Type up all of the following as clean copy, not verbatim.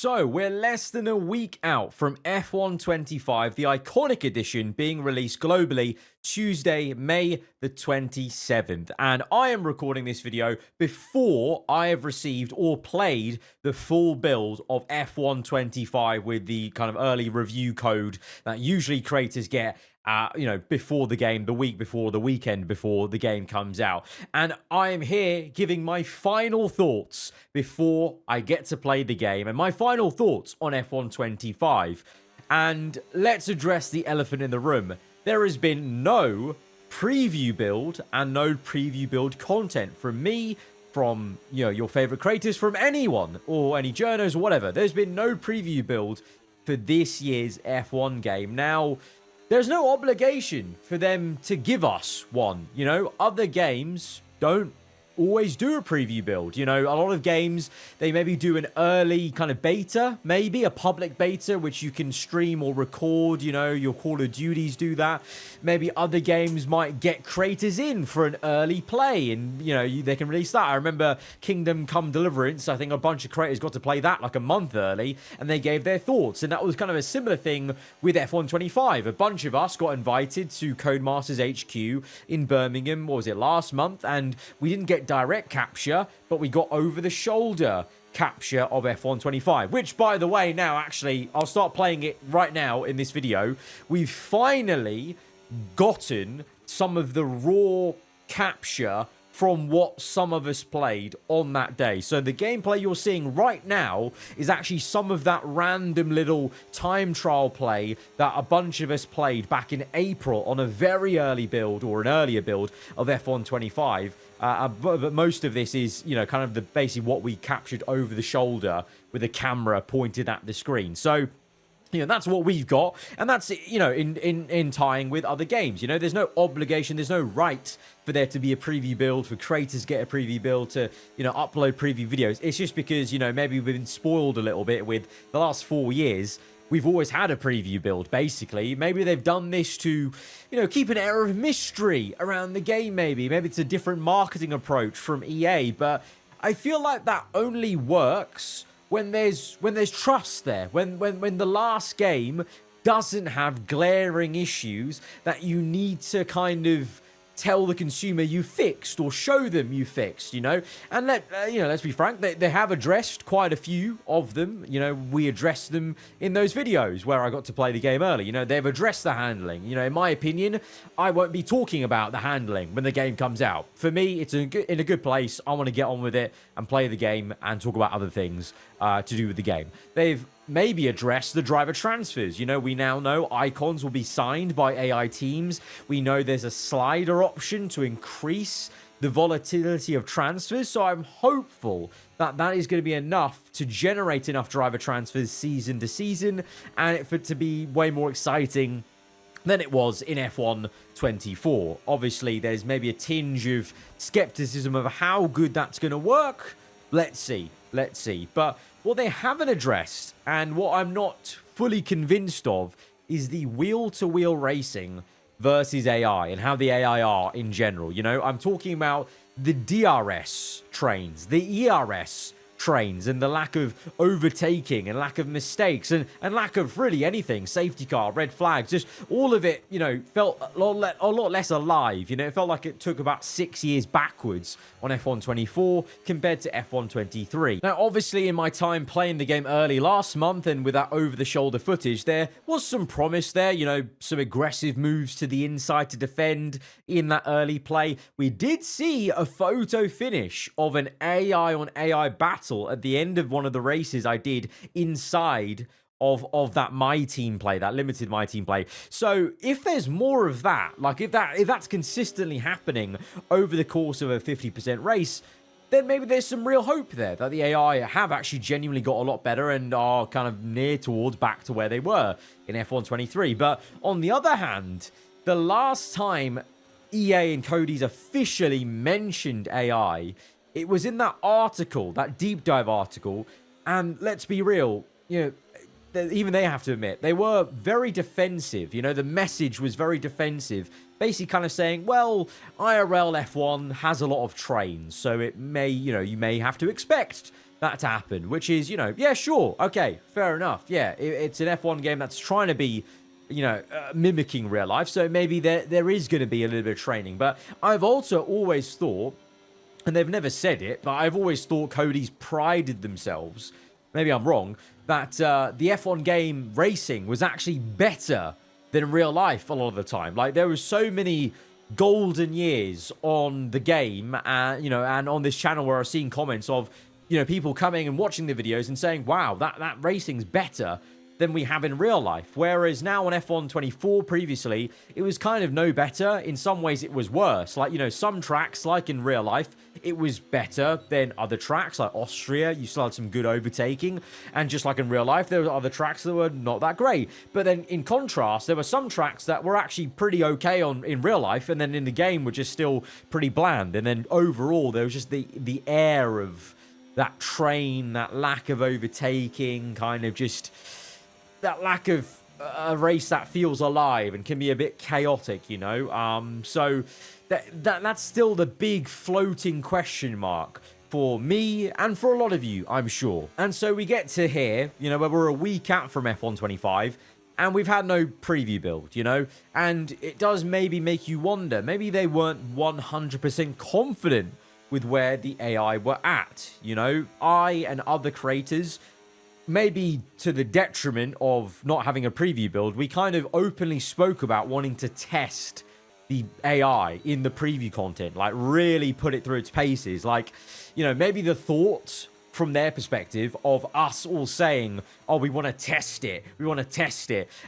So, we're less than a week out from F1 25, the iconic edition being released globally Tuesday, May the 27th. And I am recording this video before I have received or played the full build of F1 25 with the kind of early review code that usually creators get before the game, the week before, the weekend before the game comes out. And I am here giving my final thoughts before I get to play the game and my final thoughts on F1 25. And let's address the elephant in the room. There has been no preview build and no preview build content from me, from your favorite creators, from anyone or any journos or whatever. There's been no preview build for this year's F1 game. Now, there's no obligation for them to give us one. Other games don't always do a preview build. A lot of games, they maybe do an early kind of beta, maybe a public beta, which you can stream or record. Your Call of Duties do that. Maybe other games might get creators in for an early play and, they can release that. I remember Kingdom Come Deliverance. I think a bunch of creators got to play that like a month early and they gave their thoughts. And that was kind of a similar thing with F1 25. A bunch of us got invited to Codemasters HQ in Birmingham, what was it, last month? And we didn't get direct capture, but we got over the shoulder capture of F1 25, which, by the way, now actually I'll start playing it right now in this video. We've finally gotten some of the raw capture from what some of us played on that day. So the gameplay you're seeing right now is actually some of that random little time trial play that a bunch of us played back in April on a very early build or an earlier build of F1 25. But most of this is, kind of the basically what we captured over the shoulder with a camera pointed at the screen. So, that's what we've got, and that's, in tying with other games. There's no obligation, there's no right for there to be a preview build, for creators to get a preview build, to, upload preview videos. It's just because, maybe we've been spoiled a little bit with the last 4 years. We've always had a preview build, basically. Maybe they've done this to, keep an air of mystery around the game, maybe. Maybe it's a different marketing approach from EA, but I feel like that only works when there's trust there, when the last game doesn't have glaring issues that you need to kind of tell the consumer you fixed or show them you fixed, and let's be frank, they have addressed quite a few of them. We addressed them in those videos where I got to play the game early. They've addressed the handling. In my opinion, I won't be talking about the handling when the game comes out. For me, it's in a good place. I want to get on with it and play the game and talk about other things to do with the game. They've maybe address the driver transfers. We now know icons will be signed by AI teams. We know there's a slider option to increase the volatility of transfers. So I'm hopeful that that is going to be enough to generate enough driver transfers season to season and for it to be way more exciting than it was in F1 24. Obviously, there's maybe a tinge of skepticism of how good that's going to work. Let's see. But what they haven't addressed, and what I'm not fully convinced of, is the wheel-to-wheel racing versus AI and how the AI are in general. I'm talking about the DRS trains, the ERS trains, and the lack of overtaking and lack of mistakes and lack of really anything, safety car, red flags, just all of it, felt a lot less alive. It felt like it took about 6 years backwards on F1 24 compared to F1 23. Now, obviously, in my time playing the game early last month and with that over-the-shoulder footage, there was some promise there, some aggressive moves to the inside to defend in that early play. We did see a photo finish of an AI on AI battle at the end of one of the races I did inside of that My Team play, that limited My Team play. So if there's more of that, like if that's consistently happening over the course of a 50% race, then maybe there's some real hope there that the AI have actually genuinely got a lot better and are kind of near towards back to where they were in F1 23. But on the other hand, the last time EA and Cody's officially mentioned AI, it was in that article, that deep dive article, and let's be real, even they have to admit, they were very defensive. The message was very defensive, basically kind of saying, well, IRL F1 has a lot of trains, so it may, you may have to expect that to happen, which is, yeah, sure, okay, fair enough. Yeah, it's an F1 game that's trying to be, mimicking real life, so maybe there is going to be a little bit of training. But I've also always thought, and they've never said it, but I've always thought Cody's prided themselves, maybe I'm wrong, that the F1 game racing was actually better than real life a lot of the time. Like, there was so many golden years on the game, and on this channel where I've seen comments of, people coming and watching the videos and saying, wow, that racing's better than we have in real life. Whereas now on F1 24 previously, it was kind of no better. In some ways, it was worse. Like, some tracks, like in real life, it was better than other tracks, like Austria. You still had some good overtaking. And just like in real life, there were other tracks that were not that great. But then in contrast, there were some tracks that were actually pretty okay in real life, and then in the game were just still pretty bland. And then overall, there was just the air of that train, that lack of overtaking, kind of just that lack of a race that feels alive and can be a bit chaotic, so that's still the big floating question mark for me and for a lot of you, I'm sure. And so we get to here, where we're a week out from F1 25, and we've had no preview build, and it does maybe make you wonder, maybe they weren't 100% confident with where the AI were at. I and other creators, maybe to the detriment of not having a preview build, we kind of openly spoke about wanting to test the AI in the preview content, like really put it through its paces. Like, maybe the thoughts from their perspective of us all saying, oh, we want to test it.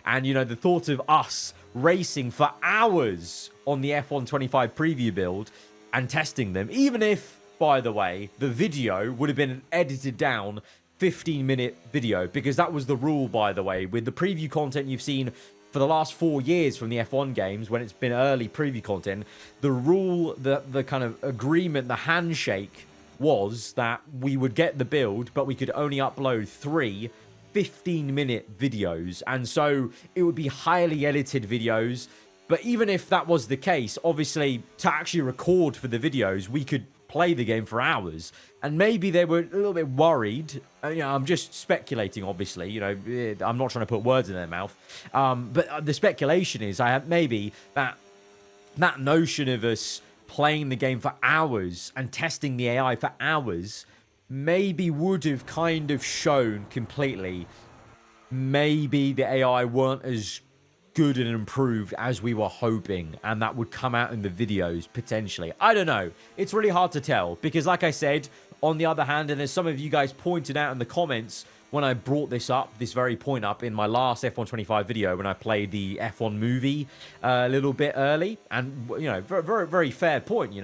And, the thought of us racing for hours on the F1 25 preview build and testing them, even if, by the way, the video would have been an edited down 15-minute video, because that was the rule, by the way, with the preview content you've seen for the last 4 years from the F1 games when it's been early preview content. The rule, the kind of agreement, the handshake was that we would get the build, but we could only upload 3 15-minute videos, and so it would be highly edited videos. But even if that was the case, obviously, to actually record for the videos, we could play the game for hours. And maybe they were a little bit worried. I'm just speculating, obviously. I'm not trying to put words in their mouth. But the speculation is maybe that notion of us playing the game for hours and testing the AI for hours maybe would have kind of shown completely maybe the AI weren't as good and improved as we were hoping, and that would come out in the videos potentially. I don't know. It's really hard to tell, because like I said, on the other hand, and as some of you guys pointed out in the comments when I brought this very point up in my last F1 25 video when I played the F1 movie a little bit early, and very, very, very fair point.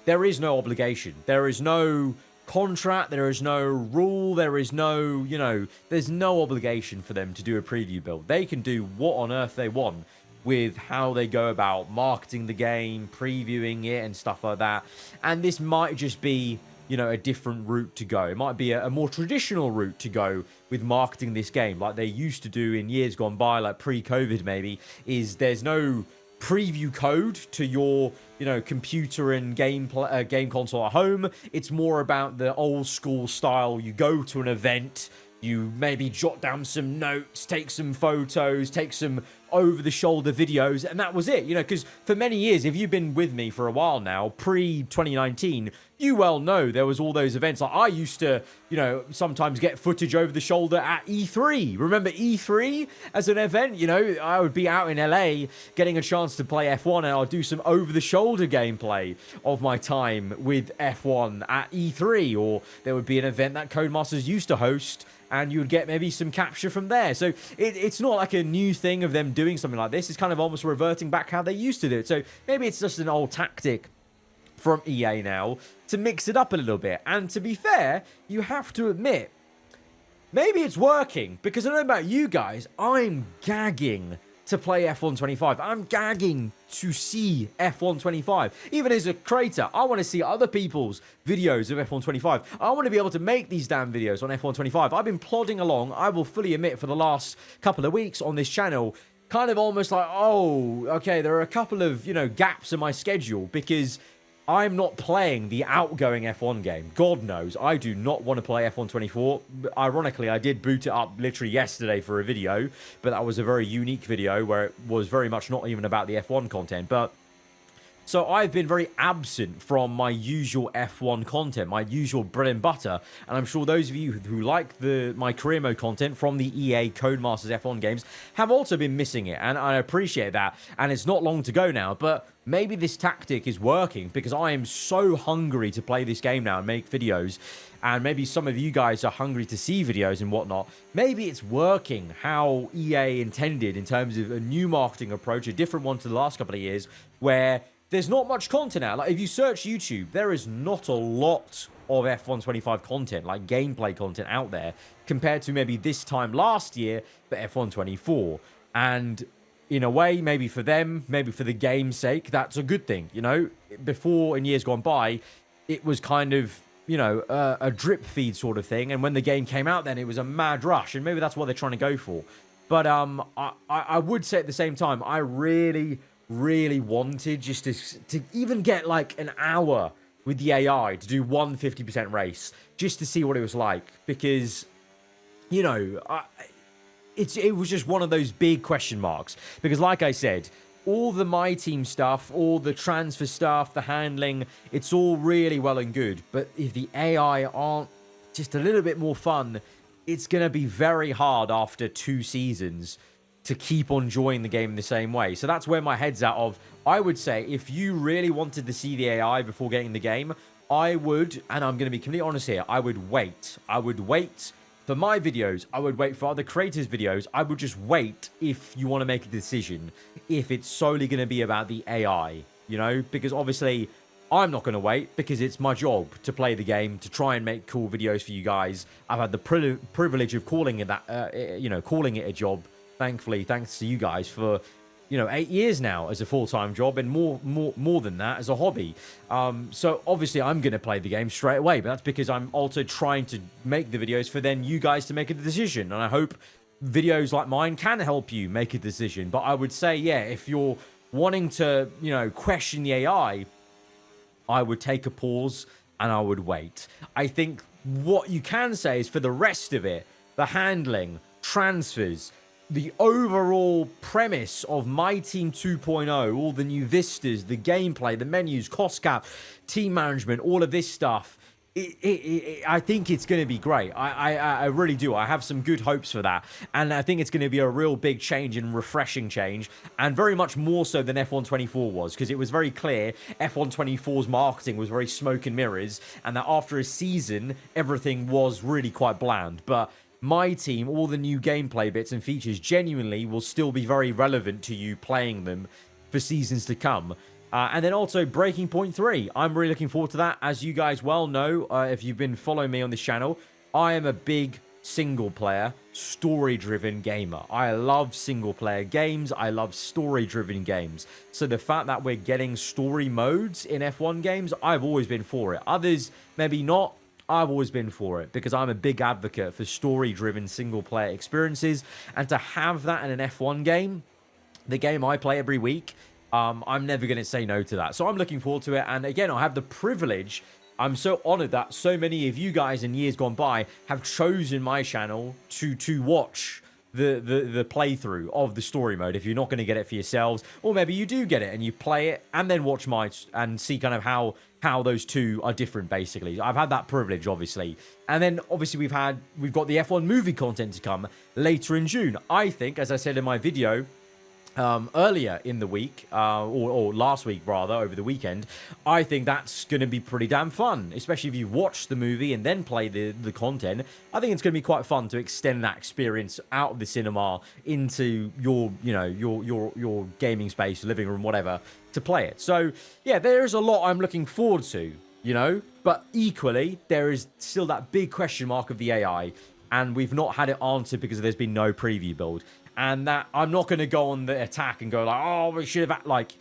There is no obligation, there is no contract, there is no rule, there is no, there's no obligation for them to do a preview build. They can do what on earth they want with how they go about marketing the game, previewing it, and stuff like that. And this might just be, a different route to go. It might be a more traditional route to go with marketing this game, like they used to do in years gone by, like pre-COVID maybe, is there's no preview code to your computer and game console at home. It's more about the old school style. You go to an event, you maybe jot down some notes, take some photos, take some over-the-shoulder videos, and that was it. Because for many years, if you've been with me for a while now, pre-2019, you well know there was all those events. Like I used to, sometimes get footage over the shoulder at E3. Remember E3 as an event? I would be out in LA getting a chance to play F1, and I'll do some over-the-shoulder gameplay of my time with F1 at E3, or there would be an event that Codemasters used to host, and you would get maybe some capture from there. So it's not like a new thing of them doing something like this. It's kind of almost reverting back how they used to do it. So maybe it's just an old tactic from EA now to mix it up a little bit. And to be fair, you have to admit, maybe it's working, because I don't know about you guys, I'm gagging to play F1 25. I'm gagging to see F1 25. Even as a creator, I want to see other people's videos of F1 25. I want to be able to make these damn videos on F1 25. I've been plodding along, I will fully admit, for the last couple of weeks on this channel, kind of almost like, oh, okay, there are a couple of, gaps in my schedule, because I'm not playing the outgoing F1 game. God knows, I do not want to play F1 24. Ironically, I did boot it up literally yesterday for a video, but that was a very unique video where it was very much not even about the F1 content. But so I've been very absent from my usual F1 content, my usual bread and butter. And I'm sure those of you who like my career mode content from the EA Codemasters F1 games have also been missing it. And I appreciate that. And it's not long to go now, but maybe this tactic is working because I am so hungry to play this game now and make videos. And maybe some of you guys are hungry to see videos and whatnot. Maybe it's working how EA intended in terms of a new marketing approach, a different one to the last couple of years, where there's not much content out. Like, if you search YouTube, there is not a lot of F1 25 content, like gameplay content out there, compared to maybe this time last year for F1 24. And in a way, maybe for them, maybe for the game's sake, that's a good thing. You know, before in years gone by, it was kind of, you know, a drip feed sort of thing. And when the game came out, then it was a mad rush. And maybe that's what they're trying to go for. But I would say at the same time, I really wanted just to even get like an hour with the AI to do one 50% race just to see what it was like, because, you know, it was just one of those big question marks. Because like I said, all the My Team stuff, all the transfer stuff, the handling, it's all really well and good, but if the AI aren't just a little bit more fun, it's going to be very hard after 2 seasons to keep on enjoying the game in the same way. So that's where my head's at of, I would say, if you really wanted to see the AI before getting the game, I would, and I'm going to be completely honest here, I would wait. I would wait for my videos. I would wait for other creators' videos. I would just wait if you want to make a decision, if it's solely going to be about the AI, you know, because obviously I'm not going to wait because it's my job to play the game, to try and make cool videos for you guys. I've had the privilege of calling it that, you know, calling it a job. Thankfully, thanks to you guys for, you know, 8 years now as a full-time job, and more than that as a hobby. So obviously I'm going to play the game straight away, but that's because I'm also trying to make the videos for then you guys to make a decision. And I hope videos like mine can help you make a decision. But I would say, yeah, if you're wanting to, you know, question the AI, I would take a pause and I would wait. I think what you can say is for the rest of it, the handling, transfers, the overall premise of My Team 2.0, all the new vistas, the gameplay, the menus, cost cap, team management, all of this stuff, I think it's going to be great. I really do. I have some good hopes for that. And I think it's going to be a real big change and refreshing change. And very much more so than F1 24 was. Because it was very clear F1 24's marketing was very smoke and mirrors. And that after a season, everything was really quite bland. But My Team, all the new gameplay bits and features genuinely will still be very relevant to you playing them for seasons to come. And then also Breaking Point 3. I'm really looking forward to that. As you guys well know, if you've been following me on this channel, I am a big single-player, story-driven gamer. I love single-player games. I love story-driven games. So the fact that we're getting story modes in F1 games, I've always been for it. Others, maybe not. I've always been for it because I'm a big advocate for story-driven single-player experiences. And to have that in an F1 game, the game I play every week, I'm never going to say no to that. So I'm looking forward to it. And again, I have the privilege. I'm so honored that so many of you guys in years gone by have chosen my channel to watch the playthrough of the story mode if you're not going to get it for yourselves, or maybe you do get it and you play it and then watch mine and see kind of how those two are different. Basically, I've had that privilege, obviously. And then obviously we've got the F1 movie content to come later in June. I think, as I said in my video earlier in the week, or last week rather, over the weekend, I think that's going to be pretty damn fun, especially if you watch the movie and then play the content. I think it's going to be quite fun to extend that experience out of the cinema into your, you know, your gaming space, living room, whatever, to play it. So yeah, there's a lot I'm looking forward to, you know, but equally there is still that big question mark of the AI, and we've not had it answered because there's been no preview build. And that I'm not going to go on the attack and go like, oh, we should have, like,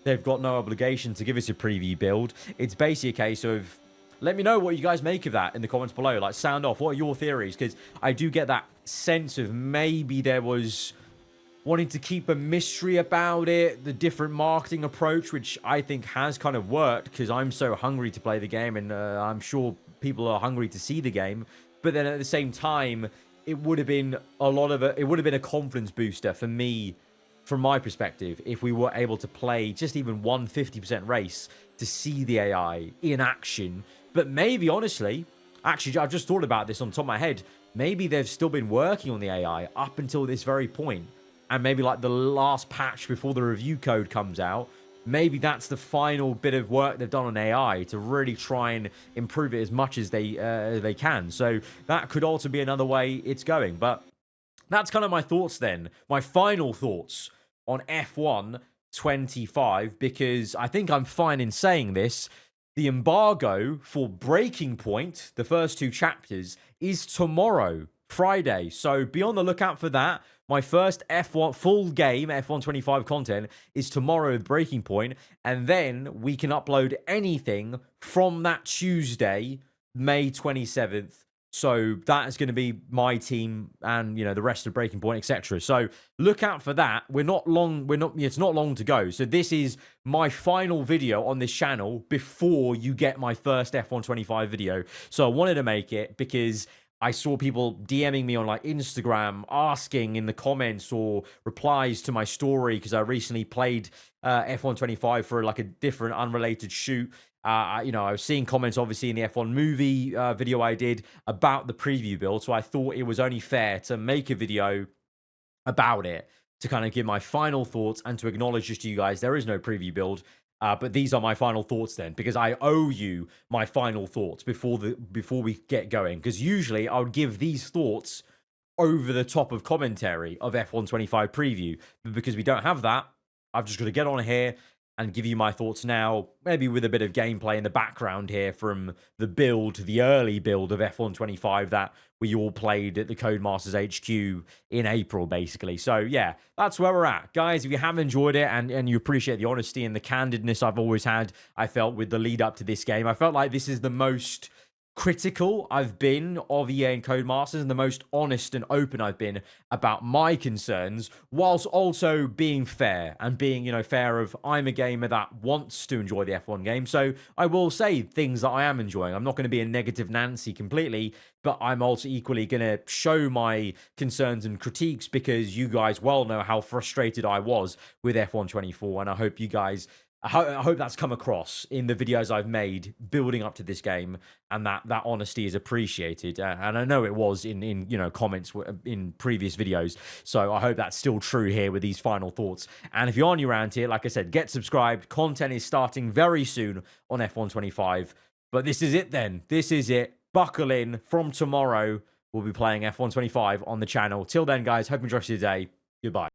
they've got no obligation to give us a preview build. It's basically a case of, let me know what you guys make of that in the comments below. Like, sound off. What are your theories? Because I do get that sense of maybe there was wanting to keep a mystery about it, the different marketing approach, which I think has kind of worked because I'm so hungry to play the game, and I'm sure people are hungry to see the game. But then at the same time, it would have been it would have been a confidence booster for me, from my perspective, if we were able to play just even 150% race to see the AI in action. But maybe, honestly, actually, I've just thought about this on top of my head. Maybe they've still been working on the AI up until this very point. And maybe like the last patch before the review code comes out, maybe that's the final bit of work they've done on AI to really try and improve it as much as they can. So that could also be another way it's going. But that's kind of my thoughts then. My final thoughts on F1 25, because I think I'm fine in saying this. The embargo for Breaking Point, the first 2 chapters, is tomorrow, Friday. So be on the lookout for that. My first F1 full game, F1 25 content, is tomorrow with Breaking Point. And then we can upload anything from that Tuesday, May 27th. So that is going to be my team and, you know, the rest of Breaking Point, etc. So look out for that. It's not long to go. So this is my final video on this channel before you get my first F1 25 video. So I wanted to make it because I saw people DMing me on like Instagram, asking in the comments or replies to my story because I recently played F1 25 for like a different unrelated shoot. You know, I was seeing comments obviously in the F1 movie video I did about the preview build, so I thought it was only fair to make a video about it to kind of give my final thoughts and to acknowledge just to you guys there is no preview build. But these are my final thoughts then, because I owe you my final thoughts before we get going. Because usually I would give these thoughts over the top of commentary of F1 25 preview, but because we don't have that, I've just got to get on here and give you my thoughts now, maybe with a bit of gameplay in the background here from the early build of F1 25 that we all played at the Codemasters HQ in April, basically. So, yeah, that's where we're at. Guys, if you have enjoyed it and you appreciate the honesty and the candidness I've always had, I felt with the lead up to this game, I felt like this is the most critical I've been of EA and Codemasters and the most honest and open I've been about my concerns, whilst also being fair and being, you know, fair of I'm a gamer that wants to enjoy the F1 game. So I will say things that I am enjoying. I'm not going to be a negative Nancy completely, but I'm also equally going to show my concerns and critiques because you guys well know how frustrated I was with F1 24, and I hope you guys I hope that's come across in the videos I've made building up to this game, and that honesty is appreciated. And I know it was in you know comments in previous videos, so I hope that's still true here with these final thoughts. And if you're new around here, like I said, get subscribed. Content is starting very soon on F1 25. But this is it then. This is it. Buckle in. From tomorrow, we'll be playing F1 25 on the channel. Till then, guys, hope you enjoy your day. Goodbye.